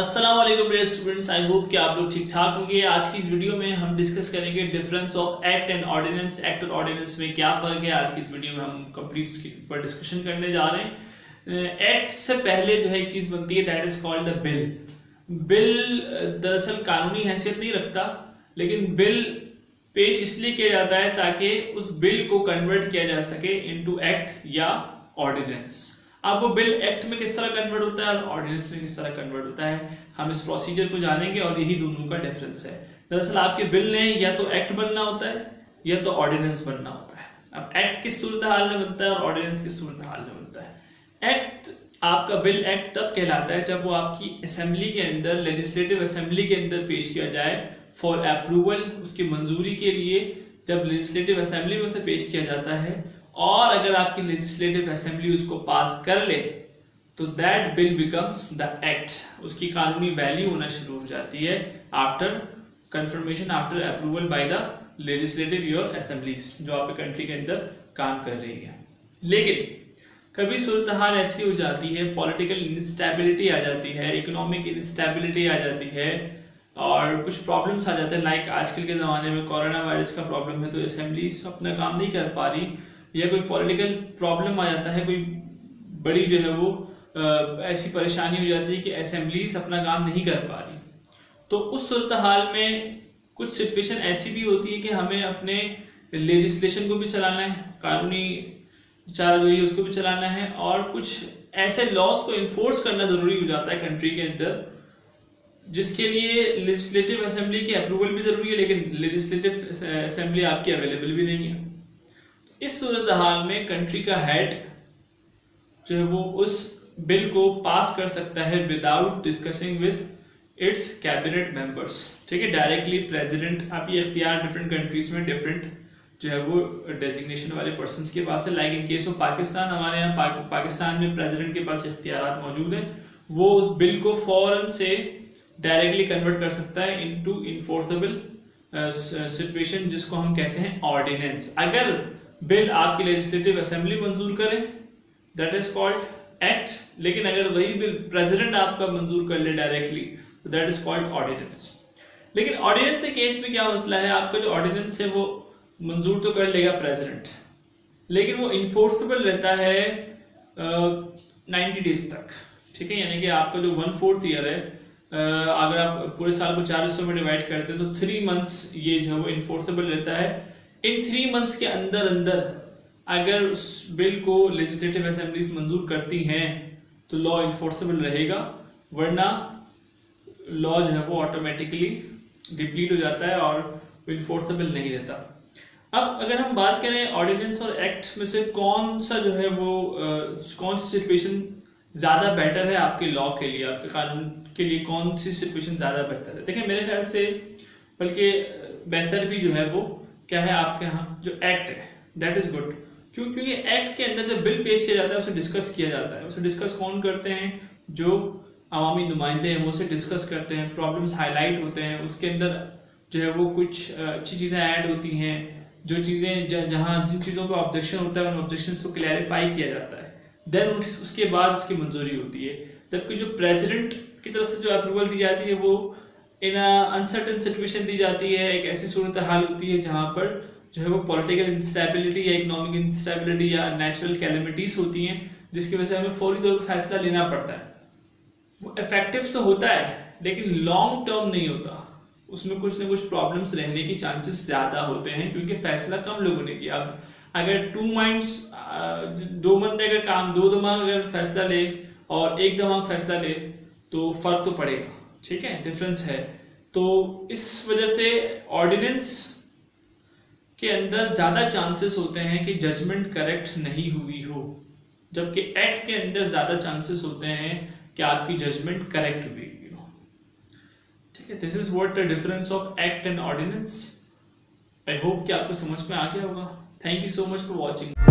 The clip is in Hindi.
अस्सलाम वालेकुम डियर स्टूडेंट्स, आई होप कि आप लोग ठीक ठाक होंगे। आज की इस वीडियो में हम डिस्कस करेंगे difference of act and ordinance. Act और ऑर्डिनेंस में क्या फ़र्क है, आज की इस वीडियो में हम कंप्लीट पर डिस्कशन करने जा रहे हैं। एक्ट से पहले जो है एक चीज़ बनती है, that is called the bill. Bill दरअसल कानूनी हैसियत नहीं रखता, लेकिन बिल पेश इसलिए किया जाता है ताकि उस बिल को कन्वर्ट किया जा सके इनटू एक्ट या ऑर्डिनेंस। अब वो बिल एक्ट में किस तरह कन्वर्ट होता है और ऑर्डिनेंस में किस तरह कन्वर्ट होता है, हम इस प्रोसीजर को जानेंगे और यही दोनों का डिफरेंस है। दरअसल आपके बिल ने या तो एक्ट बनना होता है या तो ऑर्डिनेंस बनना होता है। अब एक्ट किस सूरत हाल में बनता है और ऑर्डिनेंस किस सूरत हाल में बनता है। एक्ट, आपका बिल एक्ट तब कहलाता है जब वो आपकी असेंबली के अंदर, लेजिस्लेटिव असेंबली के अंदर पेश किया जाए फॉर अप्रूवल, उसकी मंजूरी के लिए जब लेजिस्लेटिव असेंबली में उसे पेश किया जाता है, और अगर आपकी लेजिस्लेटिव असेंबली उसको पास कर ले तो that bill becomes the act. उसकी कानूनी वैल्यू होना शुरू हो जाती है after confirmation, after approval by the legislative your assemblies जो आपके कंट्री के अंदर काम कर रही है। लेकिन कभी सूरत हाल ऐसी हो जाती है, पॉलिटिकल इंस्टेबिलिटी आ जाती है, इकोनॉमिक इंस्टेबिलिटी आ जाती है और कुछ प्रॉब्लम्स आ जाते हैं। लाइक आजकल के ज़माने में कोरोना वायरस का प्रॉब्लम है, तो असेंबलीज अपना काम नहीं कर पा रही, या कोई पॉलिटिकल प्रॉब्लम आ जाता है, कोई बड़ी जो है वो ऐसी परेशानी हो जाती है कि असेंबलीज अपना काम नहीं कर पा रही। तो उस सूरत हाल में कुछ सिचुएशन ऐसी भी होती है कि हमें अपने लेजिस्लेशन को भी चलाना है, कानूनी चारा जो है उसको भी चलाना है, और कुछ ऐसे लॉज को इन्फोर्स करना ज़रूरी हो जाता है कंट्री के अंदर, जिसके लिए लेजिस्लेटिव असेंबली की अप्रूवल भी ज़रूरी है, लेकिन लेजिस्लेटिव असेंबली आपकी अवेलेबल भी नहीं है। इस सूरत हाल में कंट्री का हेड जो है वो उस बिल को पास कर सकता है without discussing with its cabinet members. ठीक है, डायरेक्टली प्रेसिडेंट, आप ये इख्तियार डिफरेंट कंट्रीज में डिफरेंट जो है वो डेजिग्नेशन वाले पर्सन्स के पास है। Like in case of Pakistan, हमारे यहाँ पाकिस्तान में प्रेसिडेंट के पास इख्तियार मौजूद हैं, वो उस बिल को फौरन से डायरेक्टली कन्वर्ट कर सकता है इनटू इन्फोर्सेबल सिचुएशन, जिसको हम कहते हैं ऑर्डिनेंस। अगर बिल आपकी लेजिस्लेटिव असेंबली मंजूर करे दैट इज कॉल्ड एक्ट, लेकिन अगर वही बिल प्रेसिडेंट आपका मंजूर कर ले डायरेक्टली तो दैट इज कॉल्ड ऑर्डिनेंस। लेकिन ऑर्डिनेंस के केस में क्या मसला है, आपका जो ऑर्डिनेंस है वो मंजूर तो कर लेगा प्रेसिडेंट, लेकिन वो इन्फोर्सेबल रहता है 90 डेज तक। ठीक है, यानी कि आपका जो 1/4 ईयर है, अगर आप पूरे साल को 4 हिस्सों में डिवाइड करते हैं तो 3 मंथ्स ये जो है वो इन्फोर्सेबल रहता है। इन 3 मंथ्स के अंदर अगर उस बिल को लेजिस्लेटिव असेंबलीज मंजूर करती हैं तो लॉ इन्फोर्सेबल रहेगा, वरना लॉ जो है वो ऑटोमेटिकली डिप्लीट हो जाता है और इन्फोर्सेबल नहीं रहता। अब अगर हम बात करें ऑर्डिनेंस और एक्ट में से कौन सा जो है वो कौन सी सिचुएशन ज़्यादा बेटर है आपके लॉ के लिए, आपके कानून के लिए कौन सी सिचुएशन ज़्यादा बेहतर है, देखिए मेरे ख्याल से बल्कि बेहतर भी जो है वो क्या है, आपके यहाँ जो एक्ट है दैट इज गुड। क्यों? क्योंकि एक्ट के अंदर जब बिल पेश किया जाता है उसे डिस्कस किया जाता है। उसे डिस्कस कौन करते हैं? जो अवामी नुमाइंदे हैं वो उसे डिस्कस करते हैं, प्रॉब्लम्स हाईलाइट होते हैं, उसके अंदर जो है वो कुछ अच्छी चीज़ें ऐड होती हैं, जो चीज़ें जहाँ जिन चीज़ों पर ऑब्जेक्शन होता है उन ऑब्जेक्शन को क्लैरिफाई किया जाता है, देन उसके बाद उसकी मंजूरी होती है। जबकि जो प्रेसिडेंट की तरफ से जो अप्रूवल दी जाती है वो इन अनसर्टन सिचुएशन दी जाती है, एक ऐसी सूरत हाल होती है जहाँ पर जो है वो पॉलिटिकल इंस्टेबिलिटी या इकोनॉमिक इंस्टेबिलिटी या नेचुरल कैलेमिटीज होती हैं, जिसकी वजह से हमें फौरी तौर पर फैसला लेना पड़ता है। वो इफेक्टिव तो होता है लेकिन लॉन्ग टर्म नहीं होता, उसमें कुछ ना कुछ प्रॉब्लम्स रहने की चांसेस ज़्यादा होते हैं, क्योंकि फैसला कम लोगों ने किया। अब अगर 2 माइंड्स, 2 बंदे अगर काम, 2 दिमाग अगर फैसला ले और 1 दिमाग फैसला ले तो फर्क तो पड़ेगा। ठीक है, डिफरेंस है। तो इस वजह से ऑर्डिनेंस के अंदर ज़्यादा चांसेस होते हैं कि जजमेंट करेक्ट नहीं हुई हो, जबकि एक्ट के अंदर ज़्यादा चांसेस होते हैं कि आपकी जजमेंट करेक्ट हुई हो। ठीक है, this is what the difference of act and ordinance. I hope कि आपको समझ में आ गया होगा। Thank you so much for watching.